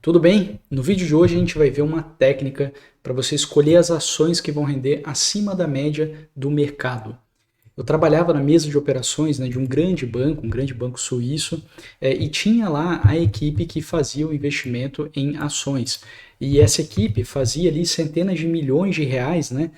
Tudo bem? No vídeo de hoje a gente vai ver uma técnica para você escolher as ações que vão render acima da média do mercado. Eu trabalhava na mesa de operações, né, de um grande banco suíço, e tinha lá a equipe que fazia o investimento em ações. E essa equipe fazia ali centenas de milhões de reais, né,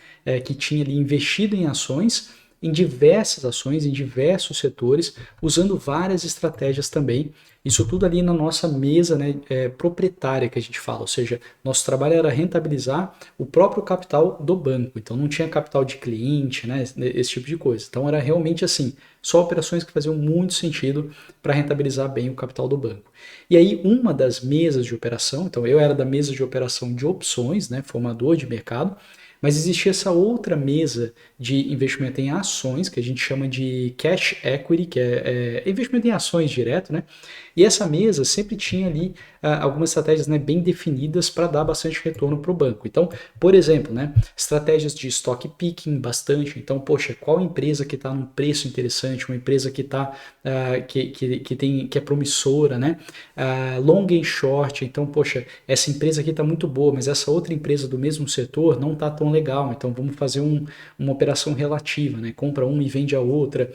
que tinha ali investido em ações, em diversas ações, em diversos setores, usando várias estratégias também. Isso tudo ali na nossa mesa, né, proprietária que a gente fala, ou seja, nosso trabalho era rentabilizar o próprio capital do banco. Então não tinha capital de cliente, né, esse tipo de coisa. Então era realmente assim, só operações que faziam muito sentido para rentabilizar bem o capital do banco. E aí uma das mesas de operação, então eu era da mesa de operação de opções, né, formador de mercado, mas existia essa outra mesa de investimento em ações, que a gente chama de cash equity, que é investimento em ações direto, né? E essa mesa sempre tinha ali algumas estratégias, né, bem definidas para dar bastante retorno para o banco. Então, por exemplo, né, estratégias de stock picking bastante. Então, poxa, qual empresa que está num preço interessante, uma empresa que está que é promissora, né? Long and short. Então, poxa, essa empresa aqui está muito boa, mas essa outra empresa do mesmo setor não está tão legal. Então, vamos fazer uma operação relativa, né? Compra uma e vende a outra.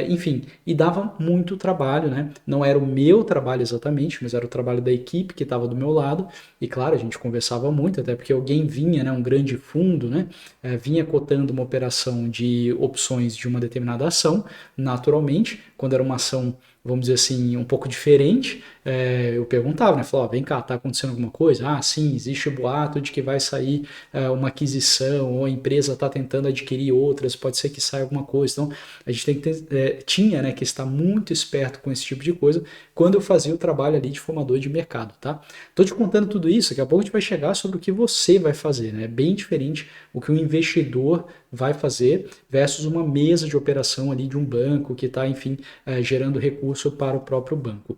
Enfim, e dava muito trabalho, né? Não era o meu trabalho exatamente, mas era o trabalho da equipe que estava do meu lado. E claro, a gente conversava muito, até porque alguém vinha, né? Um grande fundo, né? Vinha cotando uma operação de opções de uma determinada ação, naturalmente, quando era uma ação, vamos dizer assim, um pouco diferente, eu perguntava, né? Falava, vem cá, tá acontecendo alguma coisa? Ah, sim, existe o boato de que vai sair uma aquisição, ou a empresa está tentando adquirir outras, pode ser que saia alguma coisa. Então, a gente tem que tinha, né, que estar muito esperto com esse tipo de coisa quando eu fazia o trabalho ali de formador de mercado, tá? Tô te contando tudo isso, daqui a pouco a gente vai chegar sobre o que você vai fazer, né? É bem diferente o que um investidor vai fazer versus uma mesa de operação ali de um banco que está, enfim, gerando recurso para o próprio banco.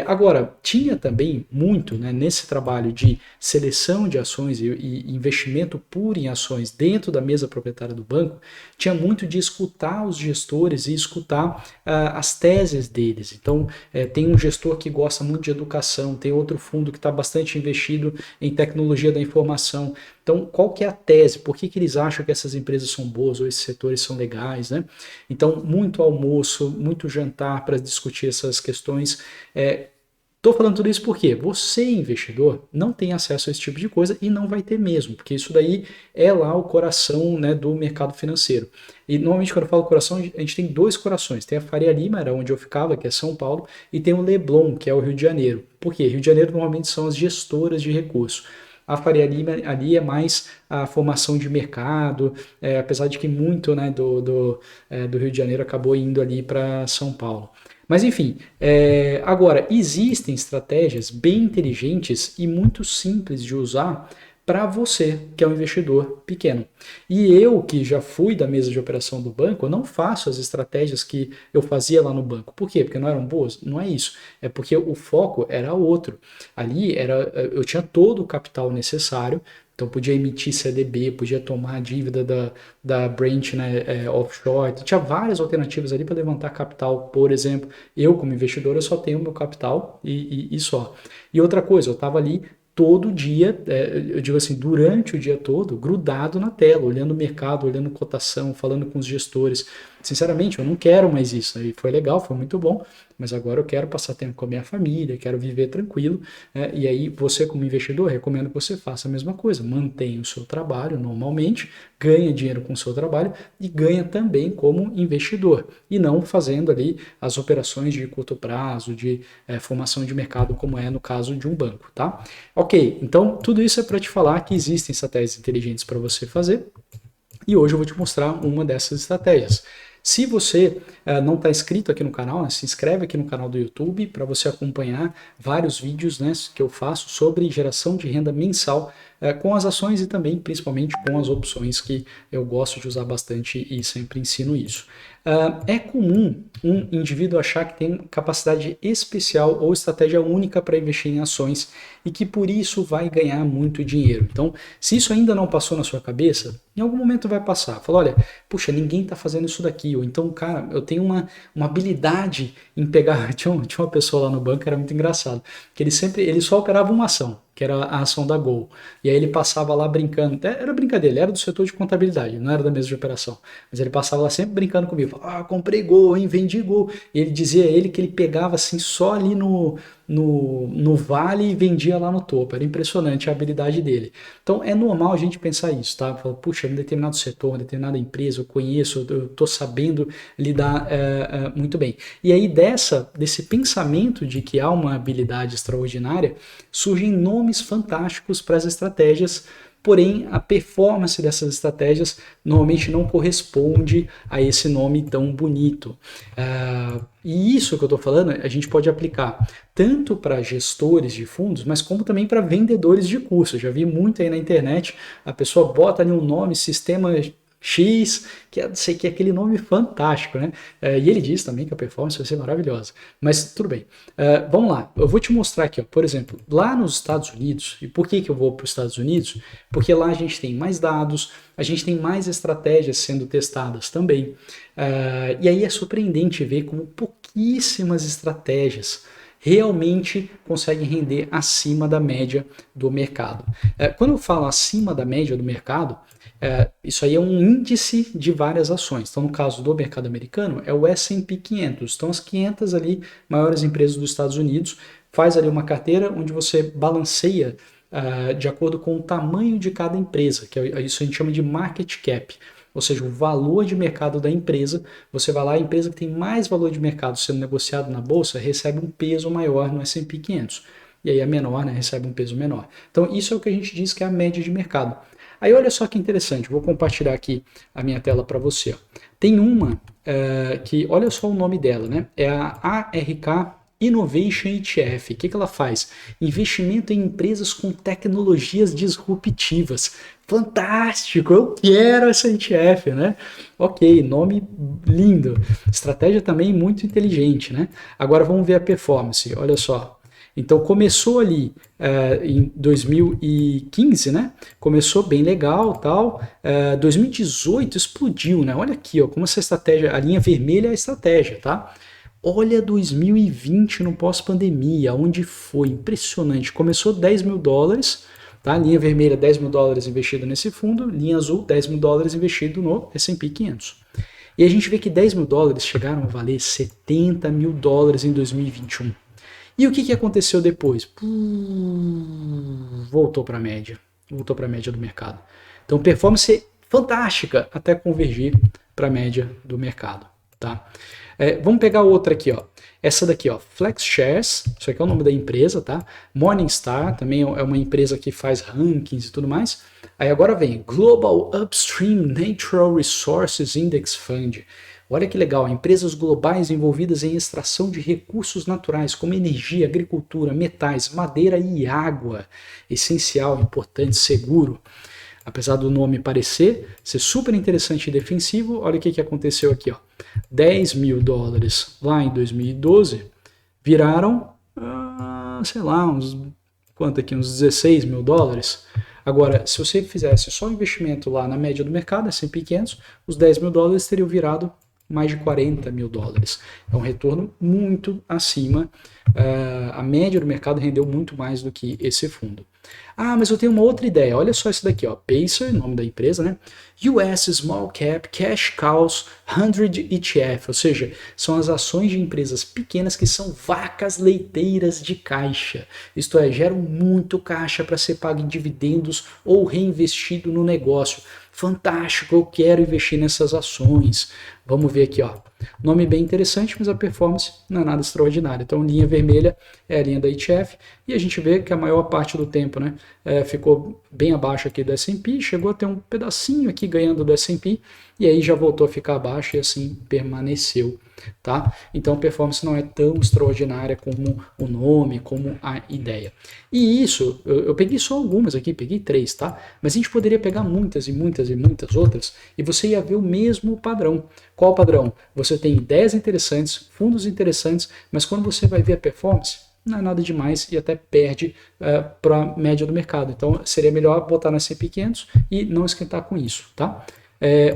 Agora, tinha também muito, né, nesse trabalho de seleção de ações e investimento puro em ações dentro da mesa proprietária do banco, tinha muito de escutar os gestores e escutar as teses deles. Então, tem um gestor que gosta muito de educação, tem outro fundo que está bastante investido em tecnologia da informação. Então, qual que é a tese? Por que eles acham que essas empresas são boas ou esses setores são legais, né? Então, muito almoço, muito jantar para discutir essas questões. Estou falando tudo isso porque você, investidor, não tem acesso a esse tipo de coisa e não vai ter mesmo, porque isso daí é lá o coração, né, do mercado financeiro. E normalmente quando eu falo coração, a gente tem dois corações. Tem a Faria Lima, era onde eu ficava, que é São Paulo, e tem o Leblon, que é o Rio de Janeiro. Por quê? Rio de Janeiro normalmente são as gestoras de recursos. A Faria Lima ali é mais a formação de mercado, apesar de que muito, né, do Rio de Janeiro acabou indo ali para São Paulo. Mas enfim, agora existem estratégias bem inteligentes e muito simples de usar para você, que é um investidor pequeno. E eu, que já fui da mesa de operação do banco, eu não faço as estratégias que eu fazia lá no banco. Por quê? Porque não eram boas? Não é isso. É porque o foco era outro. Ali eu tinha todo o capital necessário, então podia emitir CDB, podia tomar a dívida da branch, né, offshore. Então, tinha várias alternativas ali para levantar capital. Por exemplo, eu como investidor eu só tenho o meu capital e só. E outra coisa, eu estava ali todo dia, eu digo assim, durante o dia todo, grudado na tela, olhando o mercado, olhando cotação, falando com os gestores. Sinceramente, eu não quero mais isso. E foi legal, foi muito bom, mas agora eu quero passar tempo com a minha família, quero viver tranquilo. E aí, você como investidor, recomendo que você faça a mesma coisa. Mantenha o seu trabalho normalmente, ganha dinheiro com o seu trabalho e ganha também como investidor. E não fazendo ali as operações de curto prazo, de formação de mercado, como é no caso de um banco, tá? Ok, então tudo isso é para te falar que existem estratégias inteligentes para você fazer e hoje eu vou te mostrar uma dessas estratégias. Se você não está inscrito aqui no canal, né, se inscreve aqui no canal do YouTube para você acompanhar vários vídeos, né, que eu faço sobre geração de renda mensal com as ações e também, principalmente, com as opções, que eu gosto de usar bastante e sempre ensino isso. É comum um indivíduo achar que tem capacidade especial ou estratégia única para investir em ações e que por isso vai ganhar muito dinheiro. Então, se isso ainda não passou na sua cabeça, em algum momento vai passar. Fala, olha, puxa, ninguém está fazendo isso daqui. Ou então, cara, eu tenho uma habilidade em pegar... Tinha uma pessoa lá no banco, era muito engraçado, que ele só operava uma ação, que era a ação da Gol. E aí ele passava lá brincando, era brincadeira, ele era do setor de contabilidade, não era da mesa de operação, mas ele passava lá sempre brincando comigo, falava, comprei Gol, hein, vendi Gol. E ele dizia que ele pegava assim só ali no vale e vendia lá no topo. Era impressionante a habilidade dele. Então é normal a gente pensar isso, tá? Fala, puxa, em determinado setor, em determinada empresa, eu conheço, eu estou sabendo lidar muito bem. E aí desse pensamento de que há uma habilidade extraordinária, surgem nomes fantásticos para as estratégias, porém a performance dessas estratégias normalmente não corresponde a esse nome tão bonito. E isso que eu estou falando, a gente pode aplicar tanto para gestores de fundos, mas como também para vendedores de cursos. Já vi muito aí na internet, a pessoa bota ali um nome, sistema X, que é aquele nome fantástico, né? E ele diz também que a performance vai ser maravilhosa. Mas tudo bem. Vamos lá, eu vou te mostrar aqui, ó, por exemplo, lá nos Estados Unidos, e por que eu vou para os Estados Unidos? Porque lá a gente tem mais dados, a gente tem mais estratégias sendo testadas também. E aí é surpreendente ver como pouquíssimas estratégias realmente conseguem render acima da média do mercado. Quando eu falo acima da média do mercado, isso aí é um índice de várias ações. Então, no caso do mercado americano, é o S&P 500. Então, as 500 ali maiores empresas dos Estados Unidos, faz ali uma carteira onde você balanceia de acordo com o tamanho de cada empresa, que isso a gente chama de market cap. Ou seja, o valor de mercado da empresa, você vai lá, a empresa que tem mais valor de mercado sendo negociado na bolsa, recebe um peso maior no S&P 500. E aí a menor, né, recebe um peso menor. Então isso é o que a gente diz que é a média de mercado. Aí olha só que interessante, vou compartilhar aqui a minha tela para você. Ó. Tem uma que, olha só o nome dela, né? É a ARK Innovation ETF. O que ela faz? Investimento em empresas com tecnologias disruptivas. Fantástico, eu quero essa ETF, né? Ok, nome lindo. Estratégia também muito inteligente, né? Agora vamos ver a performance, olha só. Então começou ali em 2015, né? Começou bem legal, tal. 2018 explodiu, né? Olha aqui, ó, como essa estratégia, a linha vermelha é a estratégia, tá? Olha 2020 no pós-pandemia, onde foi impressionante. Começou 10 mil dólares, tá? Linha vermelha, 10 mil dólares investido nesse fundo, linha azul, 10 mil dólares investido no S&P 500. E a gente vê que 10 mil dólares chegaram a valer 70 mil dólares em 2021. E o que aconteceu depois? Voltou para a média. Voltou para a média do mercado. Então, performance fantástica até convergir para a média do mercado. Tá? Vamos pegar outra aqui. Ó. Essa daqui, ó, Flex Shares. Isso aqui é o nome da empresa. Tá? Morningstar, também é uma empresa que faz rankings e tudo mais. Aí agora vem Global Upstream Natural Resources Index Fund. Olha que legal, empresas globais envolvidas em extração de recursos naturais como energia, agricultura, metais, madeira e água. Essencial, importante, seguro. Apesar do nome parecer ser super interessante e defensivo, olha o que aconteceu aqui. Ó. 10 mil dólares lá em 2012 viraram, sei lá, uns 16 mil dólares. Agora, se você fizesse só o investimento lá na média do mercado, S&P 500, os 10 mil dólares teriam virado mais de 40 mil dólares. É um retorno muito acima. A média do mercado rendeu muito mais do que esse fundo. Mas eu tenho uma outra ideia. Olha só esse daqui, ó. Pacer, nome da empresa, né? US Small Cap Cash Cows 100 ETF. Ou seja, são as ações de empresas pequenas que são vacas leiteiras de caixa. Isto é, geram muito caixa para ser pago em dividendos ou reinvestido no negócio. Fantástico, eu quero investir nessas ações. Vamos ver aqui, ó. Nome bem interessante, mas a performance não é nada extraordinária. Então, linha vermelha é a linha da ETF, e a gente vê que a maior parte do tempo, né, ficou bem abaixo aqui do S&P, chegou a ter um pedacinho aqui ganhando do S&P, e aí já voltou a ficar abaixo e assim permaneceu, tá? Então a performance não é tão extraordinária como o nome, como a ideia. E isso, eu peguei só algumas aqui, peguei 3, tá? Mas a gente poderia pegar muitas e muitas e muitas outras e você ia ver o mesmo padrão. Qual o padrão? Você tem ideias interessantes, fundos interessantes, mas quando você vai ver a performance, não é nada demais e até perde para a média do mercado. Então seria melhor botar na S&P 500 e não esquentar com isso, tá?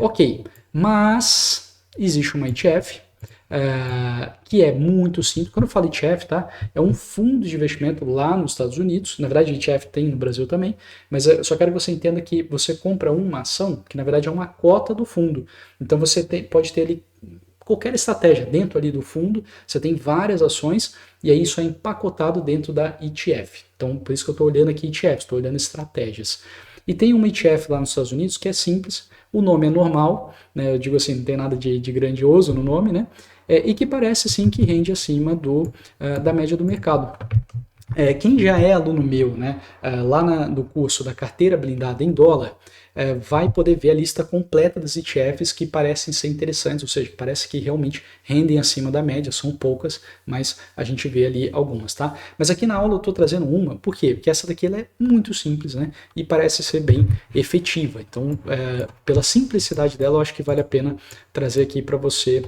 Ok, mas existe uma ETF que é muito simples. Quando eu falo ETF, tá? É um fundo de investimento lá nos Estados Unidos. Na verdade, ETF tem no Brasil também, mas eu só quero que você entenda que você compra uma ação, que na verdade é uma cota do fundo. Então você pode ter ali qualquer estratégia dentro ali do fundo, você tem várias ações e aí isso é empacotado dentro da ETF. Então, por isso que eu estou olhando aqui ETF, estou olhando estratégias. E tem uma ETF lá nos Estados Unidos que é simples, o nome é normal, né, eu digo assim, não tem nada de grandioso no nome, né, e que parece sim que rende acima da média do mercado. Quem já é aluno meu, né, lá do curso da carteira blindada em dólar, vai poder ver a lista completa das ETFs que parecem ser interessantes, ou seja, parece que realmente rendem acima da média, são poucas, mas a gente vê ali algumas, tá? Mas aqui na aula eu estou trazendo uma, por quê? Porque essa daqui ela é muito simples, né, e parece ser bem efetiva, então pela simplicidade dela eu acho que vale a pena trazer aqui para você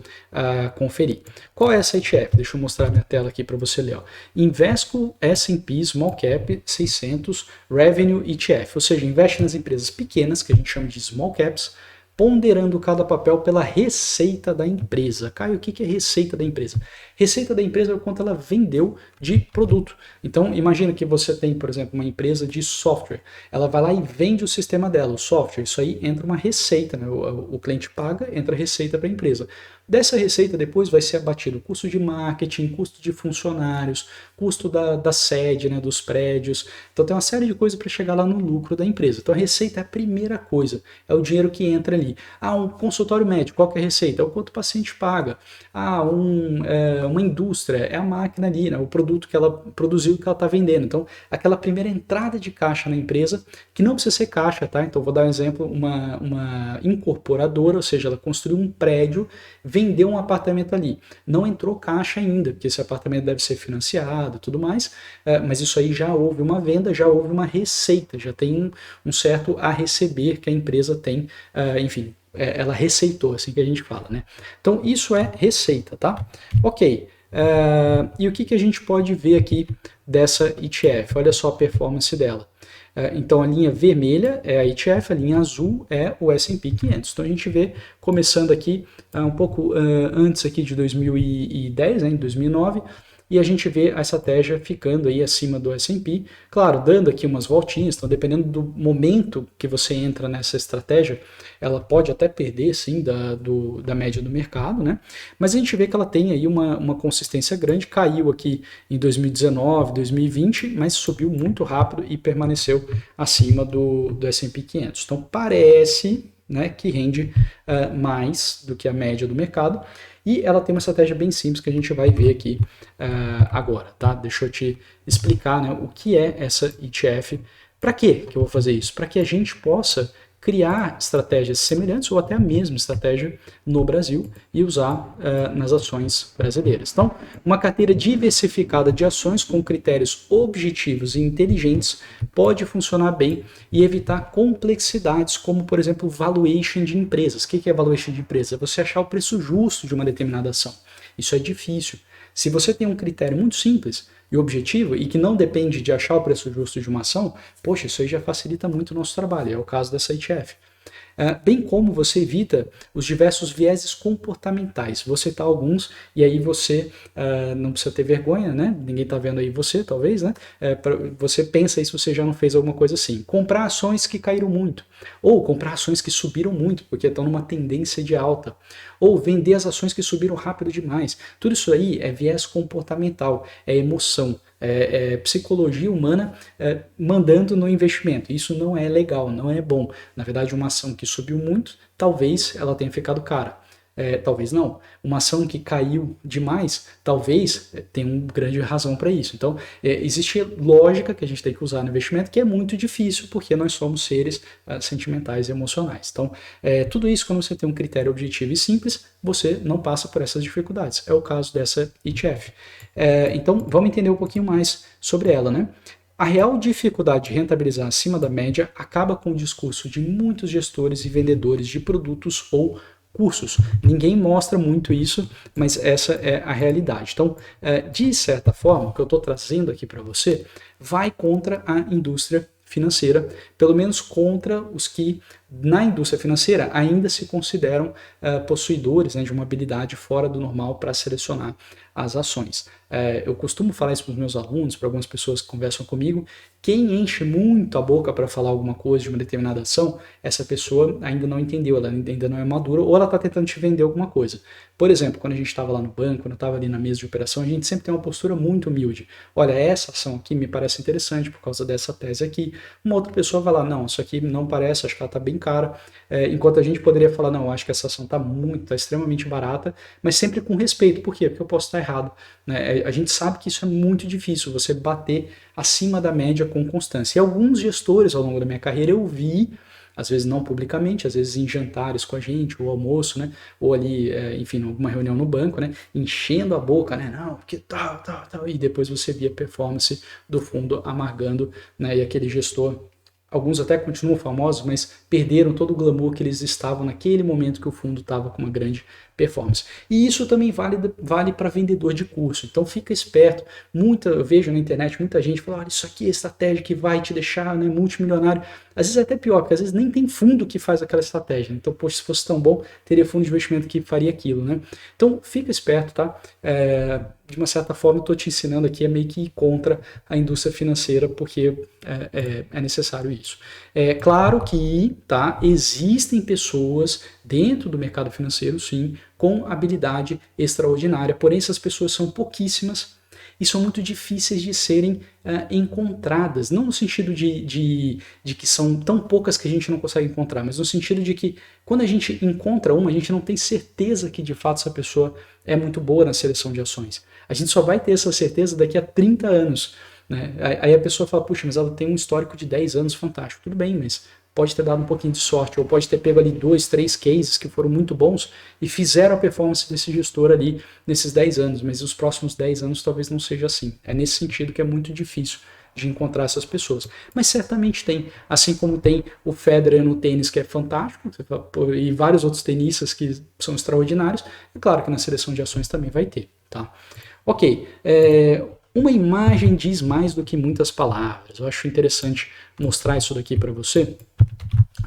conferir. Qual é essa ETF? Deixa eu mostrar minha tela aqui para você ler, ó. Invesco S&P Small Cap 600 Revenue ETF, ou seja, investe nas empresas pequenas, que a gente chama de Small Caps, ponderando cada papel pela receita da empresa. Caio, o que é receita da empresa? Receita da empresa é o quanto ela vendeu de produto. Então, imagina que você tem, por exemplo, uma empresa de software. Ela vai lá e vende o sistema dela, o software. Isso aí entra uma receita, né? O cliente paga, entra receita para a empresa. Dessa receita depois vai ser abatido custo de marketing, custo de funcionários, custo da sede, né, dos prédios. Então tem uma série de coisas para chegar lá no lucro da empresa. Então a receita é a primeira coisa, é o dinheiro que entra ali. Um consultório médico, qual que é a receita? É o quanto o paciente paga. Uma indústria, é a máquina ali, né, o produto que ela produziu que ela está vendendo. Então aquela primeira entrada de caixa na empresa, que não precisa ser caixa, tá? Então vou dar um exemplo, uma incorporadora, ou seja, ela construiu um prédio, vendeu um apartamento ali. Não entrou caixa ainda, porque esse apartamento deve ser financiado e tudo mais, mas isso aí já houve uma venda, já houve uma receita, já tem um certo a receber que a empresa tem, enfim, ela receitou, assim que a gente fala, né? Então isso é receita, tá? Ok. E o que a gente pode ver aqui dessa ETF? Olha só a performance dela. Então a linha vermelha é a ETF, a linha azul é o S&P 500. Então a gente vê, começando aqui um pouco antes aqui de 2010, né, em 2009, e a gente vê a estratégia ficando aí acima do S&P, claro, dando aqui umas voltinhas, então dependendo do momento que você entra nessa estratégia, ela pode até perder, sim, da média do mercado, né? Mas a gente vê que ela tem aí uma consistência grande, caiu aqui em 2019, 2020, mas subiu muito rápido e permaneceu acima do S&P 500. Então parece, né, que rende mais do que a média do mercado, e ela tem uma estratégia bem simples que a gente vai ver aqui agora, tá? Deixa eu te explicar, né, o que é essa ETF. Para que eu vou fazer isso? Para que a gente possa criar estratégias semelhantes ou até a mesma estratégia no Brasil e usar nas ações brasileiras. Então, uma carteira diversificada de ações com critérios objetivos e inteligentes pode funcionar bem e evitar complexidades como, por exemplo, valuation de empresas. O que é valuation de empresa? É você achar o preço justo de uma determinada ação. Isso é difícil. Se você tem um critério muito simples e objetivo e que não depende de achar o preço justo de uma ação, poxa, isso aí já facilita muito o nosso trabalho, é o caso dessa ETF. Bem como você evita os diversos vieses comportamentais. Vou citar alguns e aí você não precisa ter vergonha, né? Ninguém está vendo aí você, talvez, né? Você pensa aí se você já não fez alguma coisa assim. Comprar ações que caíram muito, ou comprar ações que subiram muito, porque estão numa tendência de alta, ou vender as ações que subiram rápido demais. Tudo isso aí é viés comportamental, é emoção. Psicologia humana mandando no investimento. Isso não é legal, não é bom. Na verdade, uma ação que subiu muito, talvez ela tenha ficado cara. Talvez não. Uma ação que caiu demais, talvez tenha uma grande razão para isso. Então, existe lógica que a gente tem que usar no investimento, que é muito difícil, porque nós somos seres sentimentais e emocionais. Então, tudo isso, quando você tem um critério objetivo e simples, você não passa por essas dificuldades. É o caso dessa ETF. Então, vamos entender um pouquinho mais sobre ela, né? A real dificuldade de rentabilizar acima da média acaba com o discurso de muitos gestores e vendedores de produtos ou cursos. Ninguém mostra muito isso, mas essa é a realidade. Então, de certa forma, o que eu estou trazendo aqui para você vai contra a indústria financeira, pelo menos contra os que na indústria financeira ainda se consideram possuidores, né, de uma habilidade fora do normal para selecionar as ações. Eu costumo falar isso para os meus alunos, para algumas pessoas que conversam comigo. Quem enche muito a boca para falar alguma coisa de uma determinada ação, essa pessoa ainda não entendeu, ela ainda não é madura, ou ela está tentando te vender alguma coisa. Por exemplo, quando a gente estava lá no banco, quando eu estava ali na mesa de operação, a gente sempre tem uma postura muito humilde. Olha, essa ação aqui me parece interessante por causa dessa tese aqui. Uma outra pessoa vai lá, não, isso aqui não parece, acho que ela está bem cara. Enquanto a gente poderia falar, não, acho que essa ação está extremamente barata, mas sempre com respeito. Por quê? Porque eu posso estar errado. Né? A gente sabe que isso é muito difícil, você bater acima da média com constância. E alguns gestores ao longo da minha carreira eu vi, às vezes não publicamente, às vezes em jantares com a gente, ou almoço, né? Ou ali, enfim, alguma reunião no banco, né? Enchendo a boca, né? Não, porque tal. E depois você via a performance do fundo amargando, né? E aquele gestor, alguns até continuam famosos, mas perderam todo o glamour que eles estavam naquele momento que o fundo estava com uma grande performance. E isso também vale para vendedor de curso. Então fica esperto. Eu vejo na internet muita gente falando, isso aqui é estratégia que vai te deixar, né, multimilionário. Às vezes é até pior, porque às vezes nem tem fundo que faz aquela estratégia. Então, poxa, se fosse tão bom, teria fundo de investimento que faria aquilo, né? Então fica esperto, tá? De uma certa forma, eu estou te ensinando aqui a meio que ir contra a indústria financeira, porque é necessário isso. É claro que, tá, existem pessoas dentro do mercado financeiro, sim, com habilidade extraordinária, porém essas pessoas são pouquíssimas e são muito difíceis de serem encontradas, não no sentido de que são tão poucas que a gente não consegue encontrar, mas no sentido de que quando a gente encontra uma, a gente não tem certeza que de fato essa pessoa é muito boa na seleção de ações. A gente só vai ter essa certeza daqui a 30 anos. Né? Aí a pessoa fala, puxa, mas ela tem um histórico de 10 anos fantástico. Tudo bem, mas pode ter dado um pouquinho de sorte, ou pode ter pego ali 2, 3 cases que foram muito bons e fizeram a performance desse gestor ali nesses 10 anos, mas os próximos 10 anos talvez não seja assim. É nesse sentido que é muito difícil de encontrar essas pessoas. Mas certamente tem, assim como tem o Federer no tênis, que é fantástico, e vários outros tenistas que são extraordinários, é claro que na seleção de ações também vai ter. Tá? Ok, uma imagem diz mais do que muitas palavras. Eu acho interessante mostrar isso daqui para você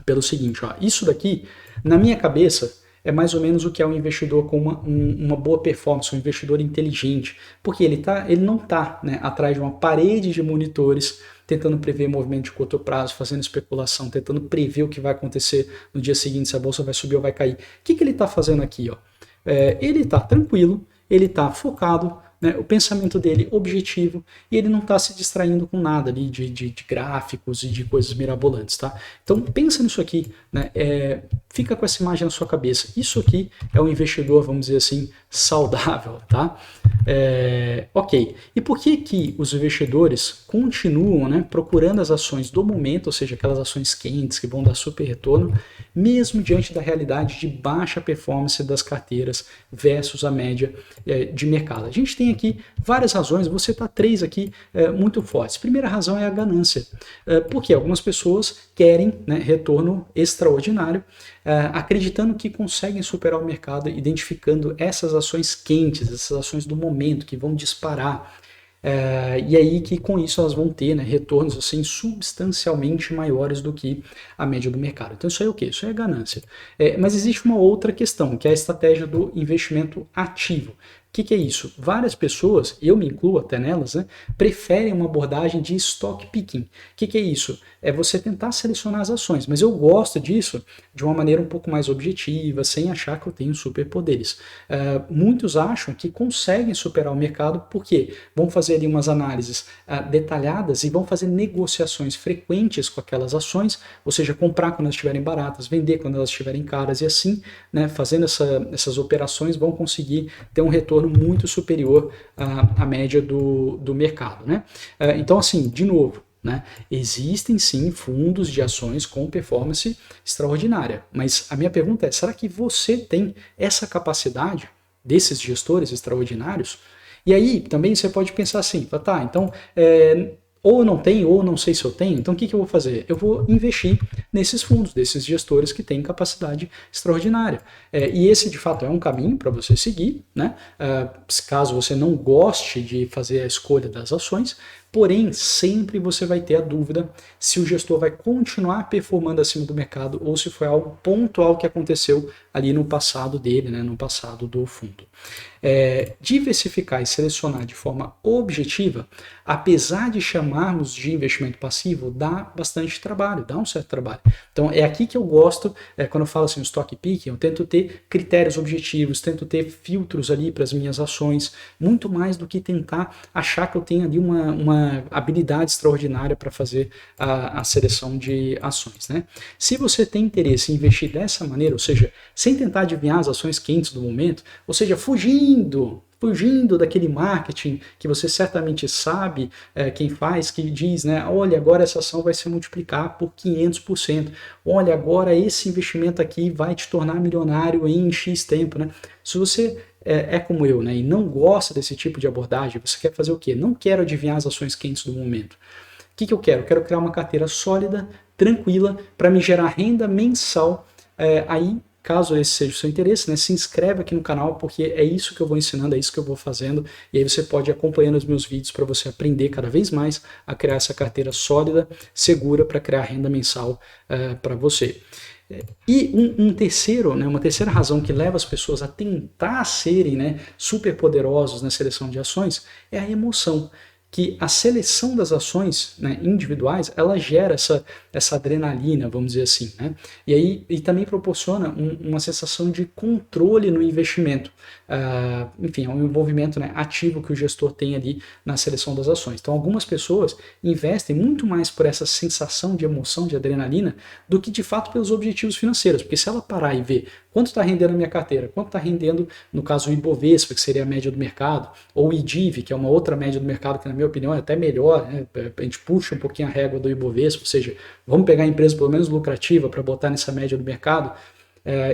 pelo seguinte, ó, isso daqui, na minha cabeça, é mais ou menos o que é um investidor com uma boa performance, um investidor inteligente, porque ele não está, né, atrás de uma parede de monitores tentando prever movimento de curto prazo, fazendo especulação, tentando prever o que vai acontecer no dia seguinte, se a bolsa vai subir ou vai cair. O que ele está fazendo aqui? Ó? Ele está tranquilo, ele está focado, né, o pensamento dele objetivo, e ele não está se distraindo com nada ali de gráficos e de coisas mirabolantes, tá? Então pensa nisso aqui, né, fica com essa imagem na sua cabeça. Isso aqui é um investidor, vamos dizer assim, saudável, tá? Ok. E por que os investidores continuam, né, procurando as ações do momento, ou seja, aquelas ações quentes que vão dar super retorno, mesmo diante da realidade de baixa performance das carteiras versus a média de mercado? A gente tem aqui várias razões, vou citar 3 aqui muito fortes. Primeira razão é a ganância, porque algumas pessoas querem, né, retorno extraordinário, acreditando que conseguem superar o mercado, identificando essas ações quentes, essas ações do momento que vão disparar. E aí que com isso elas vão ter, né, retornos assim, substancialmente maiores do que a média do mercado. Então isso aí é o quê? Isso aí é ganância. Mas existe uma outra questão, que é a estratégia do investimento ativo. que é isso? Várias pessoas, eu me incluo até nelas, né, preferem uma abordagem de stock picking. O que é isso? É você tentar selecionar as ações, mas eu gosto disso de uma maneira um pouco mais objetiva, sem achar que eu tenho superpoderes. Muitos acham que conseguem superar o mercado porque vão fazer ali umas análises detalhadas e vão fazer negociações frequentes com aquelas ações, ou seja, comprar quando elas estiverem baratas, vender quando elas estiverem caras e assim, né, fazendo essas operações vão conseguir ter um retorno muito superior à média do mercado. Né? Então, assim, de novo, né? Existem sim fundos de ações com performance extraordinária, mas a minha pergunta é, será que você tem essa capacidade desses gestores extraordinários? E aí também você pode pensar assim, tá, então ou eu não tenho, ou não sei se eu tenho, então o que eu vou fazer? Eu vou investir nesses fundos, desses gestores que têm capacidade extraordinária. E esse, de fato, é um caminho para você seguir, né? Caso você não goste de fazer a escolha das ações, porém, sempre você vai ter a dúvida se o gestor vai continuar performando acima do mercado ou se foi algo pontual que aconteceu ali no passado dele, né, no passado do fundo. Diversificar e selecionar de forma objetiva, apesar de chamarmos de investimento passivo, dá bastante trabalho, dá um certo trabalho. Então é aqui que eu gosto, quando eu falo assim, o stock picking, eu tento ter critérios objetivos, tento ter filtros ali para as minhas ações, muito mais do que tentar achar que eu tenho ali uma habilidade extraordinária para fazer a seleção de ações. Né? Se você tem interesse em investir dessa maneira, ou seja, sem tentar adivinhar as ações quentes do momento, ou seja, fugindo daquele marketing que você certamente sabe quem faz, que diz, né, olha, agora essa ação vai se multiplicar por 500%, olha, agora esse investimento aqui vai te tornar milionário em X tempo. Né? Se você como eu, né, e não gosta desse tipo de abordagem, você quer fazer o quê? Não quero adivinhar as ações quentes do momento. O que eu quero? Eu quero criar uma carteira sólida, tranquila, para me gerar renda mensal. Aí, caso esse seja o seu interesse, né, se inscreve aqui no canal, porque é isso que eu vou ensinando, é isso que eu vou fazendo, e aí você pode ir acompanhando os meus vídeos para você aprender cada vez mais a criar essa carteira sólida, segura, para criar renda mensal para você. E uma terceira razão que leva as pessoas a tentar serem, né, super poderosos na seleção de ações é a emoção. Que a seleção das ações, né, individuais, ela gera essa adrenalina, vamos dizer assim, né? E também proporciona uma sensação de controle no investimento. Enfim, é um envolvimento, né, ativo que o gestor tem ali na seleção das ações. Então, algumas pessoas investem muito mais por essa sensação de emoção, de adrenalina, do que de fato pelos objetivos financeiros. Porque se ela parar e ver quanto está rendendo a minha carteira, quanto está rendendo, no caso, o Ibovespa, que seria a média do mercado, ou o IDIV, que é uma outra média do mercado, que na minha opinião é até melhor, né? A gente puxa um pouquinho a régua do Ibovespa, ou seja, vamos pegar a empresa pelo menos lucrativa para botar nessa média do mercado.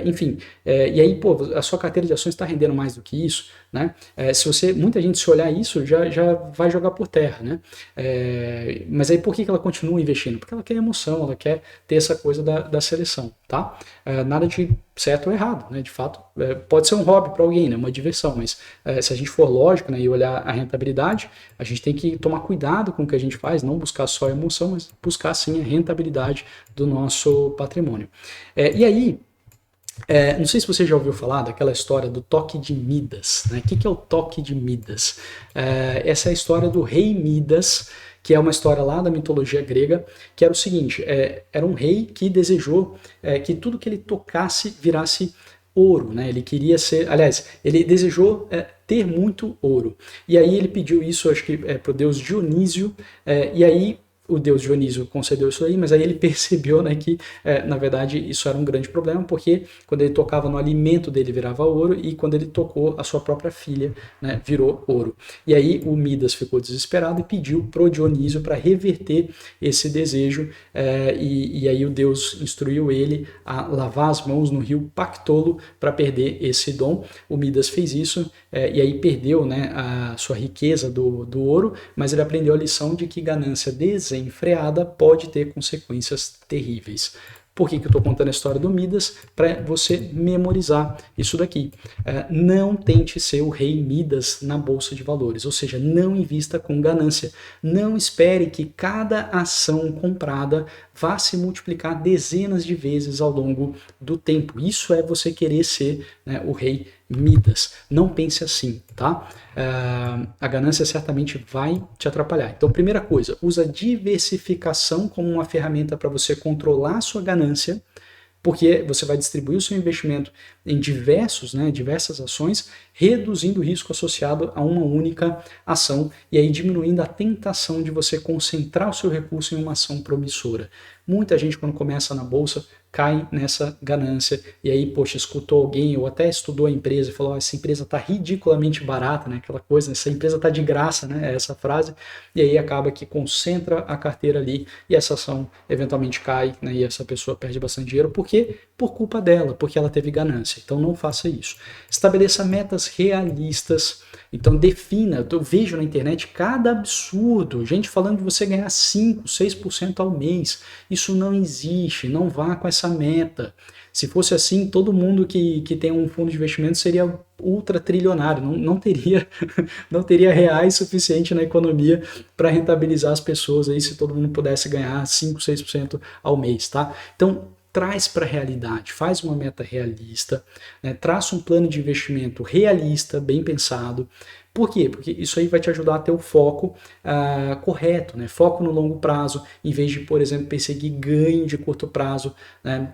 Enfim, e aí, pô, a sua carteira de ações está rendendo mais do que isso, né? Muita gente se olhar isso já vai jogar por terra, né? Mas aí por que ela continua investindo? Porque ela quer emoção, ela quer ter essa coisa da seleção, tá? Nada de certo ou errado, né? De fato, pode ser um hobby para alguém, né? Uma diversão, mas se a gente for lógico, né, e olhar a rentabilidade, a gente tem que tomar cuidado com o que a gente faz, não buscar só a emoção, mas buscar sim a rentabilidade do nosso patrimônio. E aí, não sei se você já ouviu falar daquela história do toque de Midas. Né? O que é o toque de Midas? Essa é a história do rei Midas, que é uma história lá da mitologia grega, que era o seguinte, era um rei que desejou que tudo que ele tocasse virasse ouro, né? Ele queria ser, aliás, ele desejou ter muito ouro. E aí ele pediu isso, acho que para o deus Dionísio, e aí o deus Dionísio concedeu isso aí, mas aí ele percebeu, né, que na verdade isso era um grande problema, porque quando ele tocava no alimento dele virava ouro, e quando ele tocou a sua própria filha, né, virou ouro. E aí o Midas ficou desesperado e pediu pro Dionísio para reverter esse desejo, e aí o deus instruiu ele a lavar as mãos no rio Pactolo para perder esse dom. O Midas fez isso, e aí perdeu, né, a sua riqueza do ouro, mas ele aprendeu a lição de que ganância desenfreada pode ter consequências terríveis. Por que eu estou contando a história do Midas? Para você memorizar isso daqui. Não tente ser o rei Midas na bolsa de valores, ou seja, não invista com ganância. Não espere que cada ação comprada vá se multiplicar dezenas de vezes ao longo do tempo. Isso é você querer ser, né, o rei Midas. Não pense assim, tá? A ganância certamente vai te atrapalhar. Então, primeira coisa, usa diversificação como uma ferramenta para você controlar a sua ganância, porque você vai distribuir o seu investimento em diversas ações, reduzindo o risco associado a uma única ação e aí diminuindo a tentação de você concentrar o seu recurso em uma ação promissora. Muita gente, quando começa na bolsa, cai nessa ganância e aí, poxa, escutou alguém ou até estudou a empresa e falou, essa empresa está ridiculamente barata, né? Aquela coisa, essa empresa está de graça, né? Essa frase, e aí acaba que concentra a carteira ali e essa ação eventualmente cai, né? E essa pessoa perde bastante dinheiro, por quê? Por culpa dela, porque ela teve ganância. Então não faça isso. Estabeleça metas realistas. Então defina, eu vejo na internet cada absurdo, gente falando de você ganhar 5, 6% ao mês. Isso não existe, não vá com essa meta. Se fosse assim, todo mundo que tem um fundo de investimento seria ultra trilionário, não teria, não teria reais suficiente na economia para rentabilizar as pessoas aí se todo mundo pudesse ganhar 5, 6% ao mês, tá? Então, traz para a realidade, faz uma meta realista, né? Traça um plano de investimento realista, bem pensado. Por quê? Porque isso aí vai te ajudar a ter o foco correto, né? Foco no longo prazo, em vez de, por exemplo, perseguir ganho de curto prazo, né?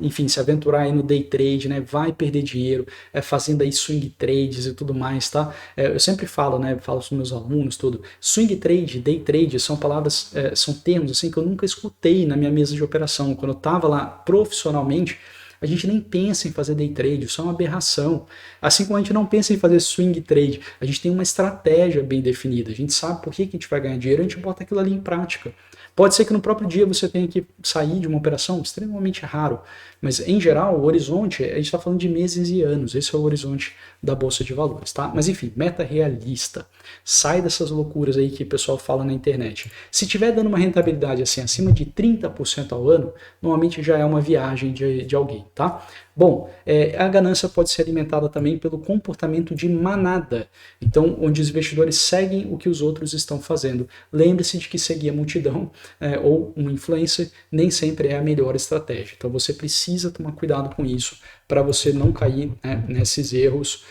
Enfim, se aventurar aí no day trade, né? Vai perder dinheiro, fazendo aí swing trades e tudo mais, tá? Eu sempre falo, né? Falo com meus alunos, tudo. Swing trade, day trade, são palavras, são termos assim que eu nunca escutei na minha mesa de operação. Quando eu estava lá profissionalmente, a gente nem pensa em fazer day trade, isso é uma aberração. Assim como a gente não pensa em fazer swing trade, a gente tem uma estratégia bem definida, a gente sabe por que a gente vai ganhar dinheiro, a gente bota aquilo ali em prática. Pode ser que no próprio dia você tenha que sair de uma operação, extremamente raro, mas em geral o horizonte, a gente está falando de meses e anos, esse é o horizonte da Bolsa de Valores, tá? Mas enfim, meta realista. Sai dessas loucuras aí que o pessoal fala na internet. Se tiver dando uma rentabilidade assim acima de 30% ao ano, normalmente já é uma viagem de alguém, tá? Bom, a ganância pode ser alimentada também pelo comportamento de manada, então onde os investidores seguem o que os outros estão fazendo. Lembre-se de que seguir a multidão ou um influencer nem sempre é a melhor estratégia, então você precisa tomar cuidado com isso para você não cair, né, nesses erros.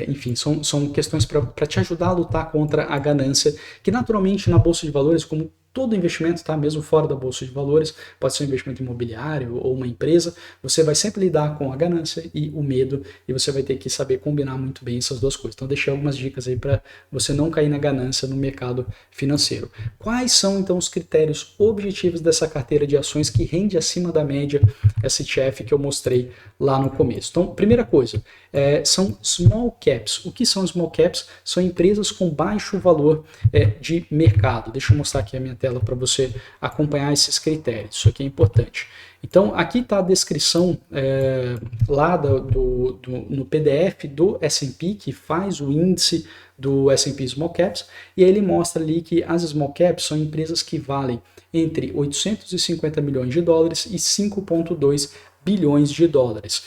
Enfim, são questões para te ajudar a lutar contra a ganância, que naturalmente na Bolsa de Valores, como todo investimento, tá? Mesmo fora da Bolsa de Valores, pode ser um investimento imobiliário ou uma empresa, você vai sempre lidar com a ganância e o medo, e você vai ter que saber combinar muito bem essas duas coisas. Então deixei algumas dicas aí para você não cair na ganância no mercado financeiro. Quais são então os critérios objetivos dessa carteira de ações que rende acima da média STF que eu mostrei lá no começo? Então, primeira coisa, são small caps. O que são small caps? São empresas com baixo valor de mercado. Deixa eu mostrar aqui a minha tela para você acompanhar esses critérios. Isso aqui é importante. Então, aqui está a descrição lá no PDF do S&P, que faz o índice do S&P Small Caps, e aí ele mostra ali que as Small Caps são empresas que valem entre 850 milhões de dólares e 5,2 bilhões de dólares.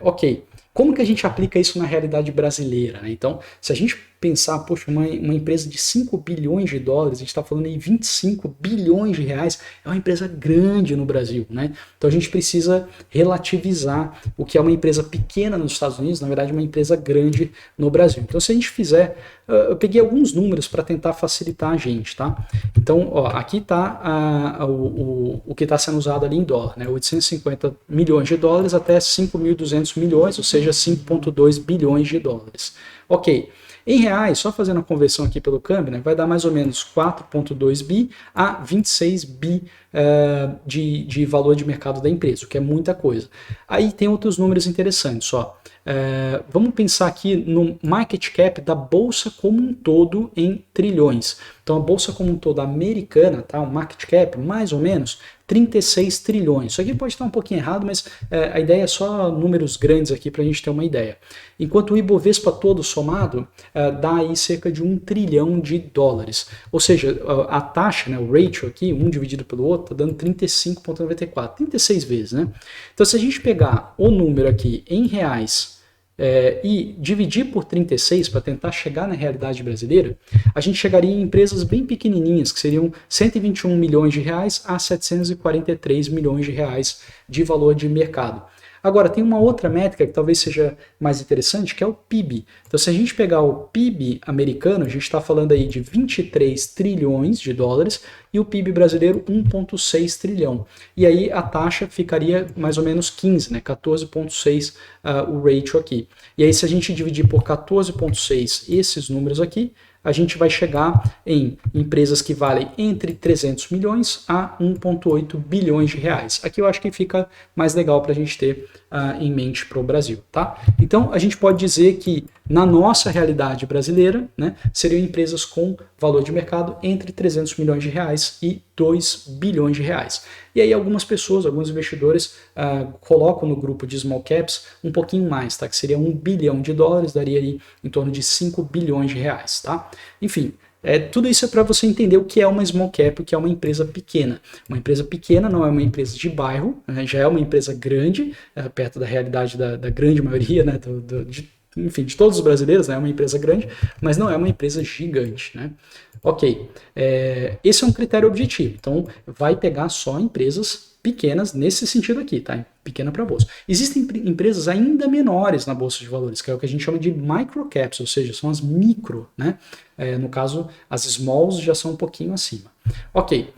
Ok. Como que a gente aplica isso na realidade brasileira, né? Então, se a gente pensar, poxa, uma empresa de 5 bilhões de dólares, a gente está falando em 25 bilhões de reais, é uma empresa grande no Brasil, né? Então a gente precisa relativizar o que é uma empresa pequena nos Estados Unidos, na verdade uma empresa grande no Brasil. Então se a gente fizer, eu peguei alguns números para tentar facilitar a gente, tá? Então, ó, aqui está o que está sendo usado ali em dólar, né? 850 milhões de dólares até 5.200 milhões, ou seja, 5,2 bilhões de dólares. Ok. Em reais, só fazendo a conversão aqui pelo câmbio, né, vai dar mais ou menos 4,2 bi a 26 bi de valor de mercado da empresa, o que é muita coisa. Aí tem outros números interessantes, ó. Vamos pensar aqui no market cap da bolsa como um todo em trilhões. Então a bolsa como um todo americana, tá, o market cap mais ou menos 36 trilhões. Isso aqui pode estar um pouquinho errado, mas a ideia é só números grandes aqui para a gente ter uma ideia. Enquanto o Ibovespa todo somado dá aí cerca de 1 trilhão de dólares. Ou seja, a taxa, né, o ratio aqui, um dividido pelo outro, está dando 35,94, 36 vezes, né? Então se a gente pegar o número aqui em reais e dividir por 36 para tentar chegar na realidade brasileira, a gente chegaria em empresas bem pequenininhas, que seriam 121 milhões de reais a 743 milhões de reais de valor de mercado. Agora, tem uma outra métrica que talvez seja mais interessante, que é o PIB. Então, se a gente pegar o PIB americano, a gente está falando aí de 23 trilhões de dólares e o PIB brasileiro 1,6 trilhão. E aí a taxa ficaria mais ou menos 15, né? 14,6 o ratio aqui. E aí, se a gente dividir por 14,6 esses números aqui, a gente vai chegar em empresas que valem entre 300 milhões a 1,8 bilhões de reais. Aqui eu acho que fica mais legal para a gente ter em mente para o Brasil, tá? Então, a gente pode dizer que na nossa realidade brasileira, né, seriam empresas com valor de mercado entre 300 milhões de reais e 2 bilhões de reais. E aí algumas pessoas, alguns investidores colocam no grupo de small caps um pouquinho mais, tá? Que seria 1 bilhão de dólares, daria aí em torno de 5 bilhões de reais, tá? Enfim, tudo isso é para você entender o que é uma small cap, o que é uma empresa pequena. Uma empresa pequena não é uma empresa de bairro, né, já é uma empresa grande, perto da realidade da grande maioria, né, enfim, de todos os brasileiros, né, é uma empresa grande, mas não é uma empresa gigante, né? Ok, esse é um critério objetivo, então vai pegar só empresas pequenas nesse sentido aqui, tá? Pequena para a bolsa. Existem empresas ainda menores na bolsa de valores, que é o que a gente chama de microcaps, ou seja, são as micro, né? No caso, as smalls já são um pouquinho acima. Ok,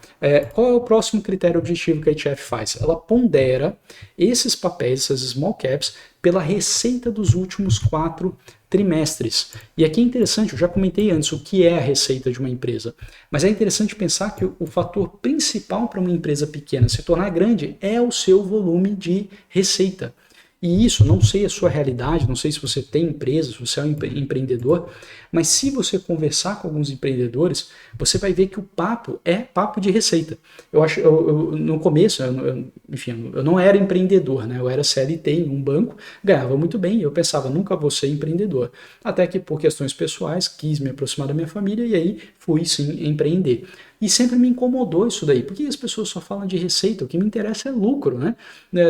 qual é o próximo critério objetivo que a ETF faz? Ela pondera esses papéis, essas small caps, pela receita dos últimos 4 trimestres. E aqui é interessante, eu já comentei antes o que é a receita de uma empresa, mas é interessante pensar que o fator principal para uma empresa pequena se tornar grande é o seu volume de receita. E isso, não sei a sua realidade, não sei se você tem empresa, se você é um empreendedor, mas se você conversar com alguns empreendedores, você vai ver que o papo é papo de receita. No começo, enfim, eu não era empreendedor, né? Eu era CLT em um banco, ganhava muito bem, e eu pensava, nunca vou ser empreendedor. Até que por questões pessoais, quis me aproximar da minha família e aí fui sim empreender. E sempre me incomodou isso daí, porque as pessoas só falam de receita, o que me interessa é lucro, né?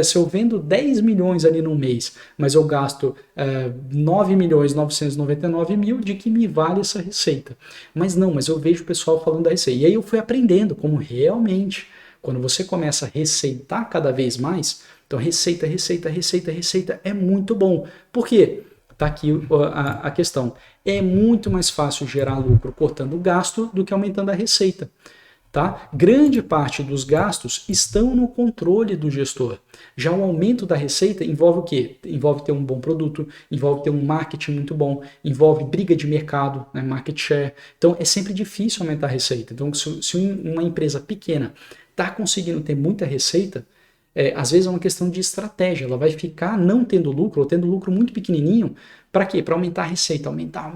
Se eu vendo 10 milhões ali no mês, mas eu gasto 9 milhões 999 mil, de que me vale essa receita? Mas não, mas eu vejo o pessoal falando da receita. E aí eu fui aprendendo como realmente, quando você começa a receitar cada vez mais, então receita, receita, receita, receita é muito bom. Por quê? Tá aqui a questão. É muito mais fácil gerar lucro cortando o gasto do que aumentando a receita. Tá? Grande parte dos gastos estão no controle do gestor. Já o aumento da receita envolve o quê? Envolve ter um bom produto, envolve ter um marketing muito bom, envolve briga de mercado, né, market share. Então é sempre difícil aumentar a receita. Então se uma empresa pequena está conseguindo ter muita receita, às vezes é uma questão de estratégia. Ela vai ficar não tendo lucro, ou tendo lucro muito pequenininho. Para quê? Para aumentar a receita, aumentar,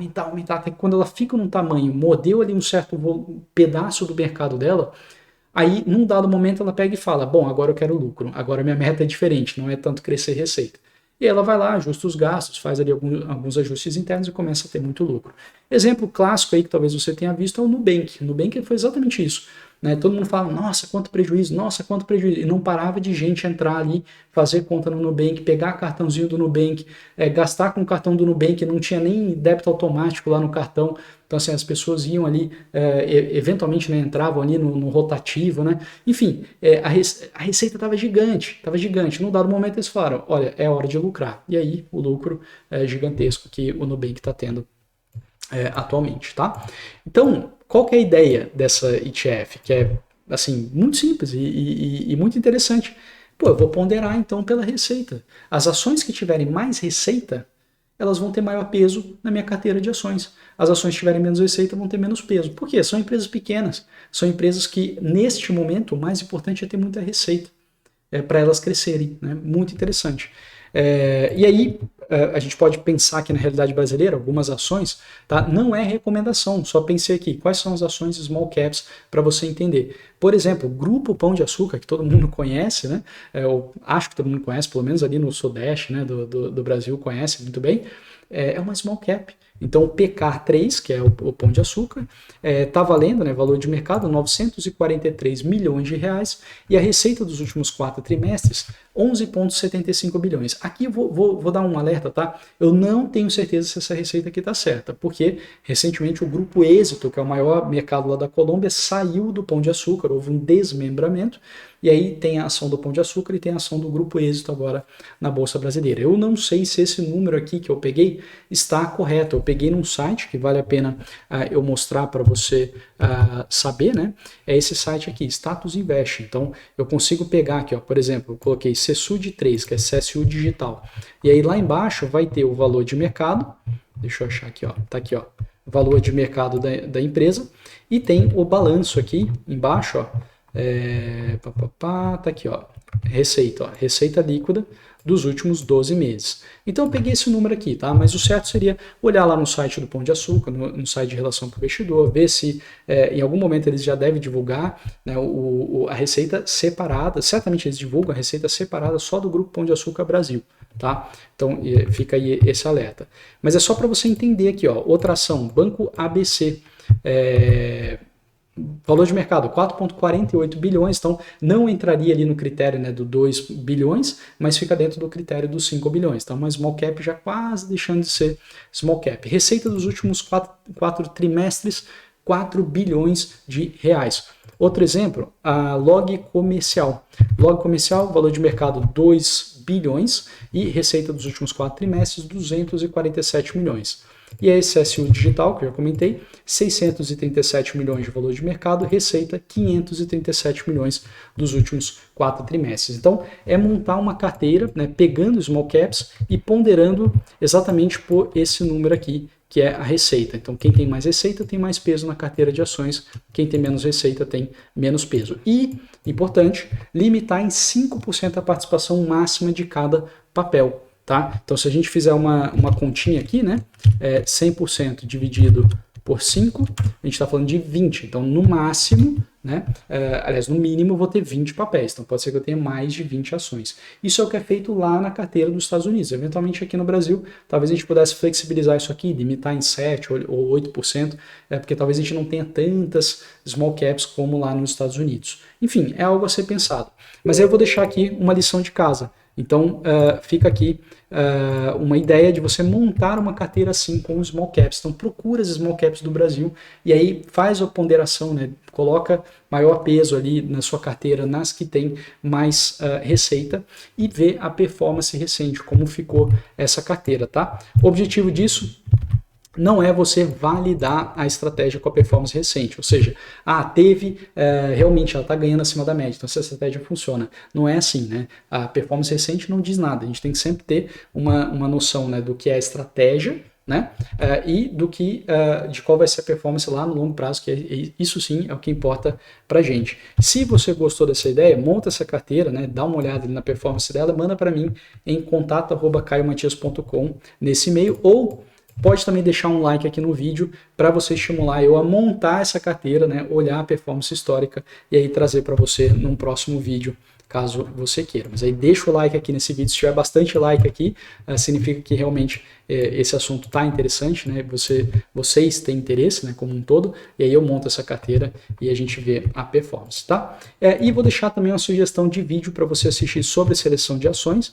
até que quando ela fica num tamanho, mordeu ali um certo pedaço do mercado dela, aí num dado momento ela pega e fala, bom, agora eu quero lucro, agora minha meta é diferente, não é tanto crescer receita. E ela vai lá, ajusta os gastos, faz ali alguns ajustes internos e começa a ter muito lucro. Exemplo clássico aí que talvez você tenha visto é o Nubank. O Nubank foi exatamente isso. Né? Todo mundo fala, nossa, quanto prejuízo, e não parava de gente entrar ali, fazer conta no Nubank, pegar cartãozinho do Nubank, gastar com o cartão do Nubank, não tinha nem débito automático lá no cartão, então assim, as pessoas iam ali, eventualmente, né, entravam ali no rotativo, né? Enfim, a receita estava gigante, num dado momento eles falaram, olha, é hora de lucrar, e aí o lucro gigantesco que o Nubank está tendo atualmente, tá? Então, qual que é a ideia dessa ETF? Que é, assim, muito simples e muito interessante. Pô, eu vou ponderar, então, pela receita. As ações que tiverem mais receita, elas vão ter maior peso na minha carteira de ações. As ações que tiverem menos receita vão ter menos peso. Por quê? São empresas pequenas. São empresas que, neste momento, o mais importante é ter muita receita para elas crescerem. Né? Muito interessante. E aí, a gente pode pensar aqui na realidade brasileira, algumas ações, tá? Não é recomendação, só pensei aqui, quais são as ações small caps para você entender. Por exemplo, o Grupo Pão de Açúcar, que todo mundo conhece, né? Eu acho que todo mundo conhece, pelo menos ali no Sudeste, né, do Brasil conhece muito bem, é uma small cap. Então o PK3, que é o Pão de Açúcar, está valendo, né, valor de mercado, 943 milhões de reais, e a receita dos últimos 4 trimestres, 11,75 bilhões. Aqui vou dar um alerta, tá? Eu não tenho certeza se essa receita aqui está certa, porque recentemente o Grupo Êxito, que é o maior mercado lá da Colômbia, saiu do Pão de Açúcar, houve um desmembramento, e aí tem a ação do Pão de Açúcar e tem a ação do Grupo Êxito agora na Bolsa Brasileira. Eu não sei se esse número aqui que eu peguei está correto. Eu peguei num site que vale a pena eu mostrar para você saber, né? É esse site aqui, Status Invest. Então eu consigo pegar aqui, ó, por exemplo, eu coloquei CSUD 3, que é CSU Digital. E aí lá embaixo vai ter o valor de mercado. Deixa eu achar aqui, ó. Tá aqui, ó. Valor de mercado da empresa. E tem o balanço aqui embaixo, ó. Tá aqui, ó, receita líquida dos últimos 12 meses. Então eu peguei esse número aqui, tá? Mas o certo seria olhar lá no site do Pão de Açúcar, no site de relação para o investidor, ver se em algum momento eles já devem divulgar, né, a receita separada. Certamente eles divulgam a receita separada só do Grupo Pão de Açúcar Brasil, tá? Então fica aí esse alerta. Mas é só para você entender aqui, ó, outra ação, Banco ABC, valor de mercado, 4,48 bilhões, então não entraria ali no critério, né, do 2 bilhões, mas fica dentro do critério dos 5 bilhões. Então, uma small cap já quase deixando de ser small cap. Receita dos últimos 4 trimestres, 4 bilhões de reais. Outro exemplo, a Log Comercial. Log Comercial, valor de mercado 2 bilhões e receita dos últimos 4 trimestres, 247 milhões. E a CSU Digital, que eu já comentei, 637 milhões de valor de mercado, receita 537 milhões dos últimos 4 trimestres. Então, é montar uma carteira, né, pegando small caps e ponderando exatamente por esse número aqui, que é a receita. Então, quem tem mais receita tem mais peso na carteira de ações, quem tem menos receita tem menos peso. E, importante, limitar em 5% a participação máxima de cada papel. Tá? Então, se a gente fizer uma continha aqui, né, 100% dividido por 5, a gente está falando de 20. Então, no máximo, né, aliás, no mínimo, eu vou ter 20 papéis. Então, pode ser que eu tenha mais de 20 ações. Isso é o que é feito lá na carteira dos Estados Unidos. Eventualmente, aqui no Brasil, talvez a gente pudesse flexibilizar isso aqui, limitar em 7% ou 8%, porque talvez a gente não tenha tantas small caps como lá nos Estados Unidos. Enfim, é algo a ser pensado. Mas aí eu vou deixar aqui uma lição de casa. Então, fica aqui uma ideia de você montar uma carteira assim com os small caps. Então, procura as small caps do Brasil e aí faz a ponderação, né? Coloca maior peso ali na sua carteira nas que tem mais receita e vê a performance recente, como ficou essa carteira, tá? O objetivo disso não é você validar a estratégia com a performance recente, ou seja, realmente ela está ganhando acima da média, então essa estratégia funciona. Não é assim, né? A performance recente não diz nada, a gente tem que sempre ter uma noção, né, do que é a estratégia, né? E de qual vai ser a performance lá no longo prazo, que isso sim é o que importa pra gente. Se você gostou dessa ideia, monta essa carteira, né? Dá uma olhada na performance dela, manda para mim em contato@caiomatias.com nesse e-mail, ou pode também deixar um like aqui no vídeo para você estimular eu a montar essa carteira, né, olhar a performance histórica e aí trazer para você num próximo vídeo, caso você queira. Mas aí deixa o like aqui nesse vídeo, se tiver bastante like aqui, significa que realmente esse assunto está interessante, né? Vocês têm interesse, né, como um todo, e aí eu monto essa carteira e a gente vê a performance, tá? E vou deixar também uma sugestão de vídeo para você assistir sobre seleção de ações.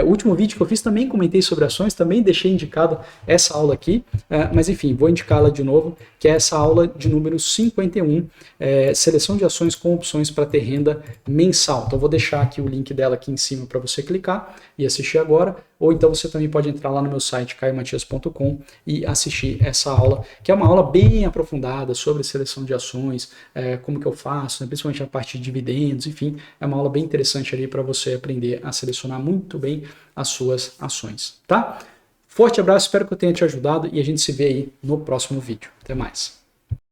O último vídeo que eu fiz também comentei sobre ações, também deixei indicado essa aula aqui, mas enfim, vou indicá-la de novo, que é essa aula de número 51, seleção de ações com opções para ter renda mensal. Então vou deixar aqui o link dela aqui em cima para você clicar e assistir agora, ou então você também pode entrar lá no meu site caiomatias.com e assistir essa aula, que é uma aula bem aprofundada sobre seleção de ações, como que eu faço, né, principalmente a parte de dividendos, enfim, é uma aula bem interessante ali para você aprender a selecionar muito bem as suas ações, tá? Forte abraço, espero que eu tenha te ajudado e a gente se vê aí no próximo vídeo. Até mais!